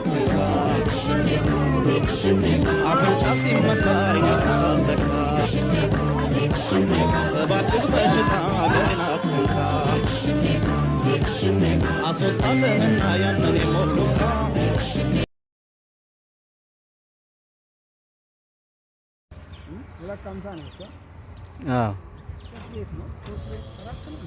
አትንካ አፍንጫ ሲመታ ይነሳለካ እባክህ በሽታ ገና አትንካ አስወጣለንና ያንን የሞሉካ ሁለት አምሳ ነው ብቻ አዎ ቤት ነው 3 ቤት 4 ነው